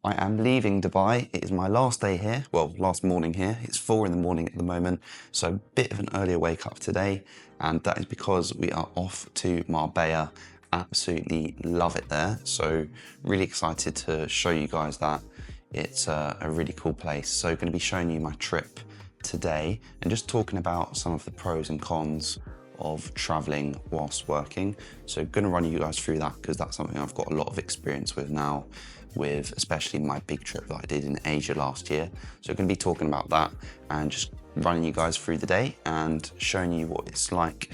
I am leaving Dubai. It is my last day here, well, last morning here. It's 4 in the morning at the moment, so a bit of an earlier wake up today, and that is because we are off to Marbella. Absolutely love it there, so really excited to show you guys that. It's a really cool place. So going to be showing you my trip today and just talking about some of the pros and cons of traveling whilst working. So going to run you guys through that because that's something I've got a lot of experience with now, with especially my big trip that I did in Asia last year. So going to be talking about that and just running you guys through the day and showing you what it's like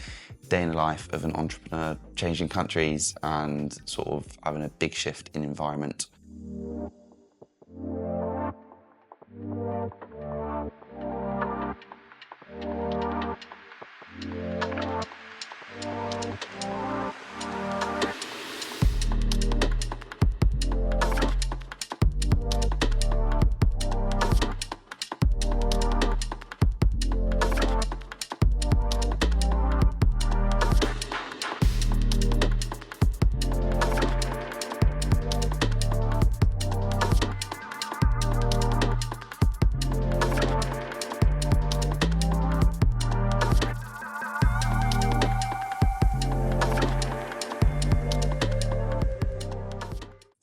day in the life of an entrepreneur, changing countries and sort of having a big shift in environment.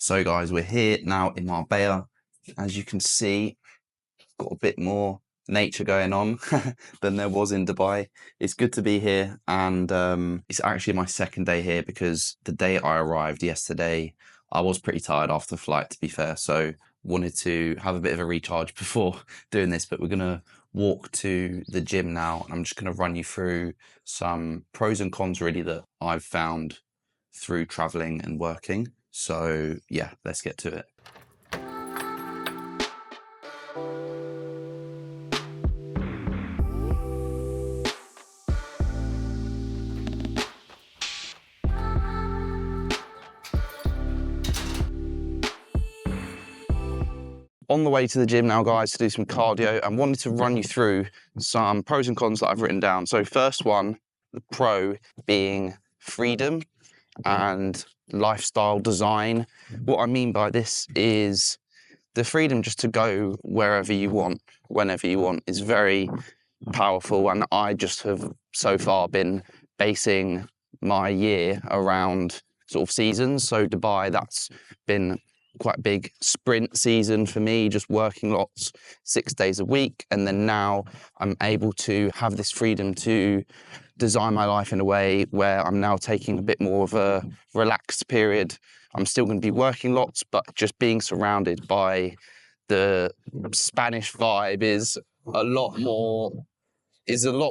So guys, we're here now in Marbella. As you can see, got a bit more nature going on than there was in Dubai. It's good to be here, and it's actually my second day here because the day I arrived yesterday, I was pretty tired after the flight, to be fair, so wanted to have a bit of a recharge before doing this. But we're gonna walk to the gym now, and I'm just gonna run you through some pros and cons really that I've found through traveling and working. So yeah, let's get to it. On the way to the gym now, guys, to do some cardio, and wanted to run you through some pros and cons that I've written down. So first one, the pro being freedom and lifestyle design. What I mean by this is the freedom just to go wherever you want, whenever you want, is very powerful. And I just have so far been basing my year around sort of seasons. So Dubai, that's been quite a big sprint season for me, just working lots, 6 days a week. And then now I'm able to have this freedom to design my life in a way where I'm now taking a bit more of a relaxed period. I'm still going to be working lots, but just being surrounded by the Spanish vibe is a lot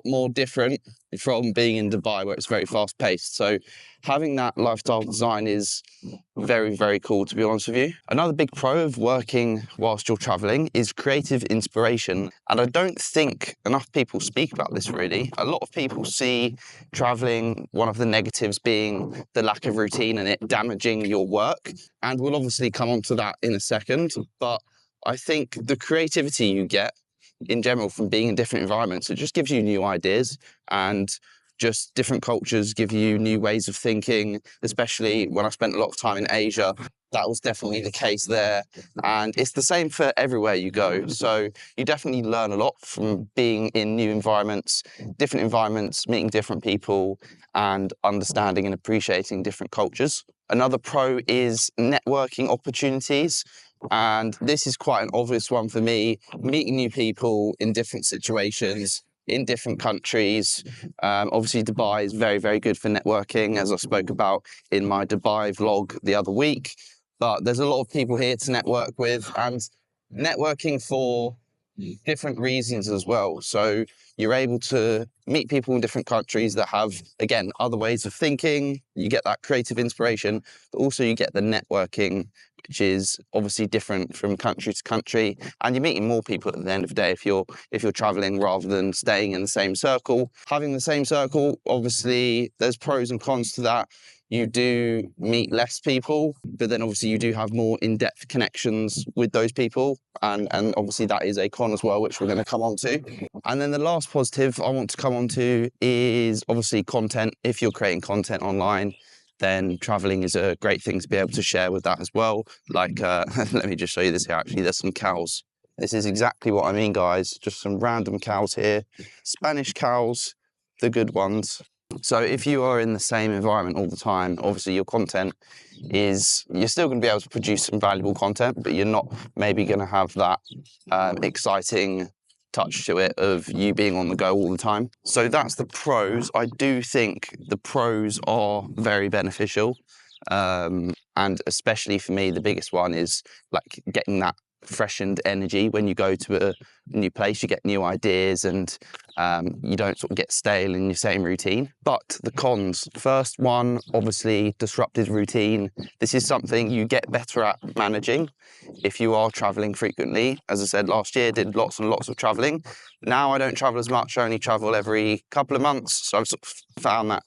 more different from being in Dubai, where it's very fast paced. So having that lifestyle design is very, very cool, to be honest with you. Another big pro of working whilst you're traveling is creative inspiration. And I don't think enough people speak about this really. A lot of people see traveling, one of the negatives being the lack of routine and it damaging your work. And we'll obviously come on to that in a second. But I think the creativity you get in general from being in different environments, it just gives you new ideas, and just different cultures give you new ways of thinking, especially when I spent a lot of time in Asia. That was definitely the case there, and it's the same for everywhere you go. So you definitely learn a lot from being in new environments, meeting different people and understanding and appreciating different cultures. Another pro is networking opportunities. And this is quite an obvious one for me, meeting new people in different situations, in different countries. Obviously, Dubai is very, very good for networking, as I spoke about in my Dubai vlog the other week. But there's a lot of people here to network with, and networking for different reasons as well. So you're able to meet people in different countries that have, again, other ways of thinking. You get that creative inspiration, but also you get the networking, which is obviously different from country to country. And you're meeting more people at the end of the day if you're traveling rather than staying in the same circle. Having the same circle, obviously, there's pros and cons to that. You do meet less people, but then obviously you do have more in-depth connections with those people. And obviously that is a con as well, which we're going to come on to. And then the last positive I want to come on to is obviously content. If you're creating content online, then traveling is a great thing to be able to share with that as well. Like, let me just show you this here. Actually, there's some cows. This is exactly what I mean, guys. Just some random cows here. Spanish cows, the good ones. So if you are in the same environment all the time, obviously your content is, you're still going to be able to produce some valuable content, but you're not maybe going to have that exciting touch to it of you being on the go all the time. So that's the pros. I do think the pros are very beneficial. And especially for me, the biggest one is like getting that freshened energy when you go to a new place. You get new ideas and you don't sort of get stale in your same routine. But the cons, first one, obviously disrupted routine. This is something you get better at managing if you are traveling frequently. As I said, last year did lots and lots of traveling. Now I don't travel as much, I only travel every couple of months. So I've sort of found that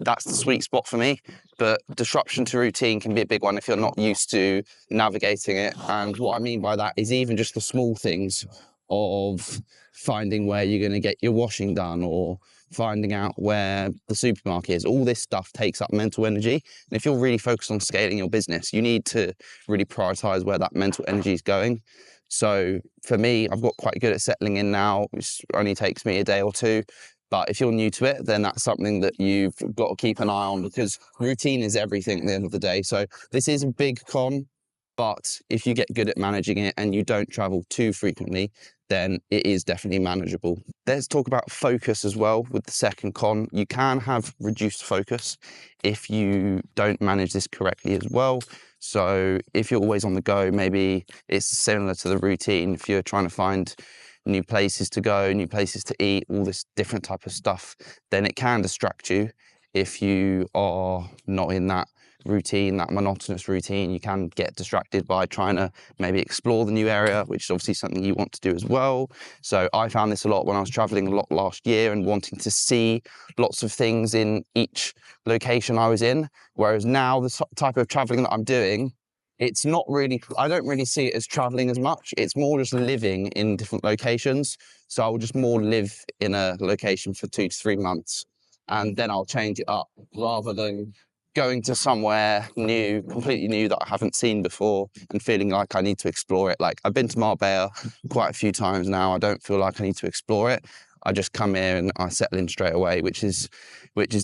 that's the sweet spot for me. But disruption to routine can be a big one if you're not used to navigating it. And what I mean by that is even just the small things of finding where you're going to get your washing done or finding out where the supermarket is. All this stuff takes up mental energy. And if you're really focused on scaling your business, you need to really prioritize where that mental energy is going. So for me, I've got quite good at settling in now, which only takes me a day or two. But if you're new to it, then that's something that you've got to keep an eye on, because routine is everything at the end of the day. So this is a big con, but if you get good at managing it and you don't travel too frequently, then it is definitely manageable. Let's talk about focus as well with the second con. You can have reduced focus if you don't manage this correctly as well. So if you're always on the go, maybe it's similar to the routine. If you're trying to find new places to go, new places to eat, all this different type of stuff, then it can distract you if you are not in that routine, that monotonous routine. You can get distracted by trying to maybe explore the new area, which is obviously something you want to do as well. So I found this a lot when I was traveling a lot last year and wanting to see lots of things in each location I was in. Whereas now the type of traveling that I'm doing, it's not really, I don't really see it as traveling as much. It's more just living in different locations. So I will just more live in a location for 2 to 3 months and then I'll change it up rather than going to somewhere new, completely new that I haven't seen before and feeling like I need to explore it. Like I've been to Marbella quite a few times now. I don't feel like I need to explore it. I just come here and I settle in straight away, which is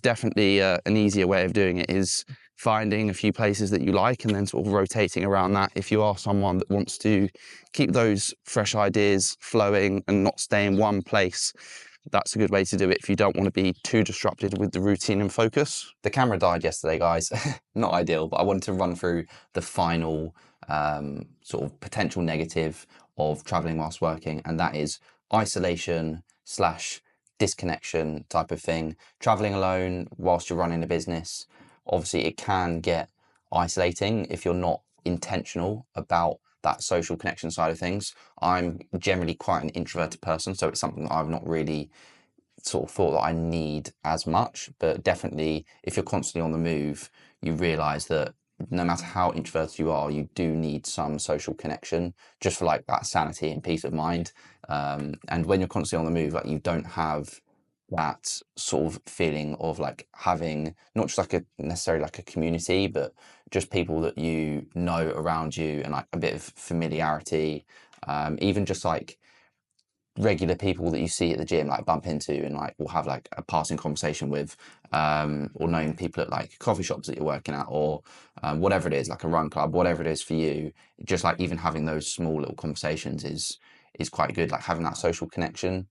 definitely an easier way of doing it, is finding a few places that you like and then sort of rotating around that. If you are someone that wants to keep those fresh ideas flowing and not stay in one place, that's a good way to do it if you don't want to be too disrupted with the routine and focus. The camera died yesterday, guys. Not ideal, but I wanted to run through the final sort of potential negative of traveling whilst working, and that is isolation / disconnection type of thing. Traveling alone whilst you're running a business, obviously it can get isolating if you're not intentional about that social connection side of things. I'm generally quite an introverted person, so it's something that I've not really sort of thought that I need as much. But definitely if you're constantly on the move, you realize that no matter how introverted you are, you do need some social connection just for like that sanity and peace of mind. And when you're constantly on the move, like you don't have that sort of feeling of like having not just like a necessarily like a community, but just people that you know around you and like a bit of familiarity, even just like regular people that you see at the gym, like bump into and like will have like a passing conversation with, or knowing people at like coffee shops that you're working at, or whatever it is, like a run club, whatever it is for you. Just like even having those small little conversations is quite good, like having that social connection.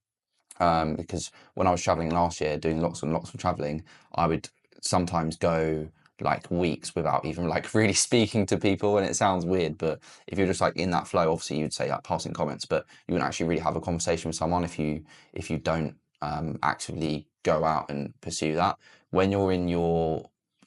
Because when I was traveling last year, doing lots and lots of traveling, I would sometimes go like weeks without even like really speaking to people, and it sounds weird, but if you're just like in that flow, obviously you'd say like passing comments, but you wouldn't actually really have a conversation with someone if you don't actively go out and pursue that. When you're in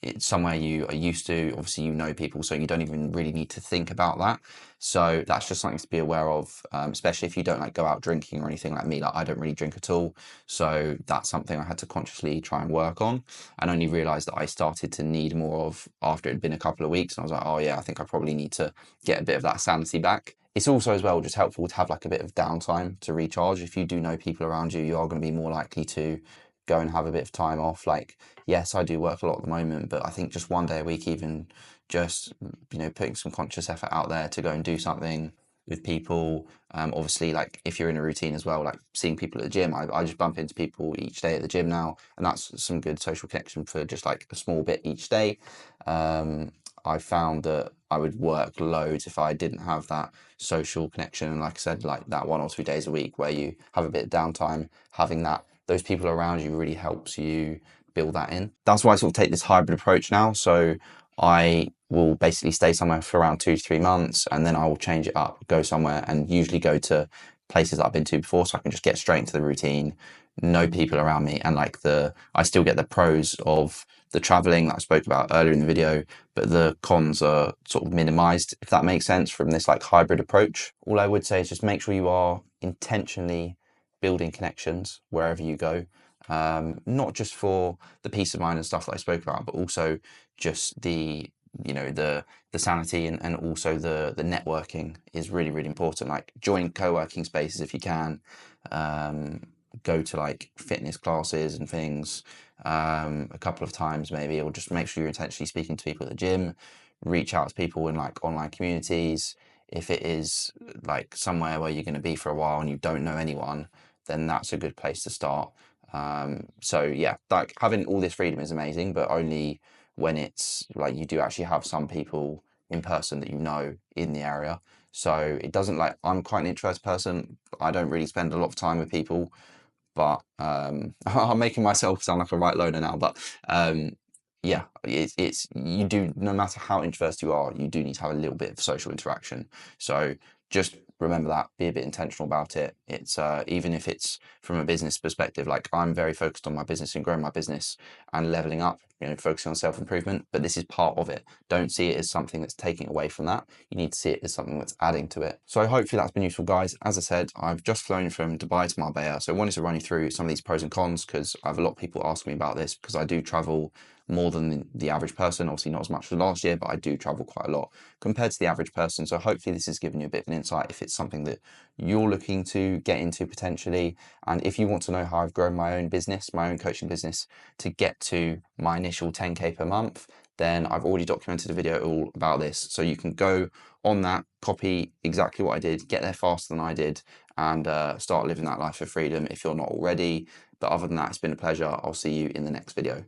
it's somewhere you are used to, obviously you know people, so you don't even really need to think about that. So that's just something to be aware of, especially if you don't like go out drinking or anything like me. Like I don't really drink at all, so that's something I had to consciously try and work on, and only realized that I started to need more of after it had been a couple of weeks, and I was like, oh yeah, I think I probably need to get a bit of that sanity back. It's also as well just helpful to have like a bit of downtime to recharge. If you do know people around you, you are going to be more likely to go and have a bit of time off. Like, yes, I do work a lot at the moment, but I think just one day a week, even just, you know, putting some conscious effort out there to go and do something with people. Obviously, like if you're in a routine as well, like seeing people at the gym, I just bump into people each day at the gym now, and that's some good social connection for just like a small bit each day. I found that I would work loads if I didn't have that social connection. And like I said, like that 1 or 2 days a week where you have a bit of downtime, having those people around you really helps you build that in. That's why I sort of take this hybrid approach now. So I will basically stay somewhere for around 2 to 3 months, and then I will change it up, go somewhere, and usually go to places that I've been to before, so I can just get straight into the routine, no people around me, and like I still get the pros of the traveling that I spoke about earlier in the video, but the cons are sort of minimized, if that makes sense, from this like hybrid approach. All I would say is just make sure you are intentionally building connections wherever you go. Not just for the peace of mind and stuff that I spoke about, but also just the sanity and also the networking is really, really important. Like join co-working spaces if you can, go to like fitness classes and things a couple of times maybe, or just make sure you're intentionally speaking to people at the gym, reach out to people in like online communities. If it is like somewhere where you're going to be for a while and you don't know anyone, then that's a good place to start. So yeah, like having all this freedom is amazing, but only when it's like you do actually have some people in person that you know in the area. So it doesn't, like, I'm quite an introverted person. I don't really spend a lot of time with people, but I'm making myself sound like a right loner now. But yeah, it's you do, no matter how introverted you are, you do need to have a little bit of social interaction. So just remember that, be a bit intentional about it. It's even if it's from a business perspective, like I'm very focused on my business and growing my business and leveling up, you know, focusing on self-improvement, but this is part of it. Don't see it as something that's taking away from that. You need to see it as something that's adding to it. So hopefully that's been useful, guys. As I said, I've just flown from Dubai to Marbella, so I wanted to run you through some of these pros and cons because I have a lot of people ask me about this, because I do travel more than the average person. Obviously not as much as last year, but I do travel quite a lot compared to the average person. So hopefully this has given you a bit of an insight if it's something that you're looking to get into potentially. And if you want to know how I've grown my own business, my own coaching business, to get to my initial 10K per month, then I've already documented a video all about this. So you can go on that, copy exactly what I did, get there faster than I did, and start living that life of freedom if you're not already. But other than that, it's been a pleasure. I'll see you in the next video.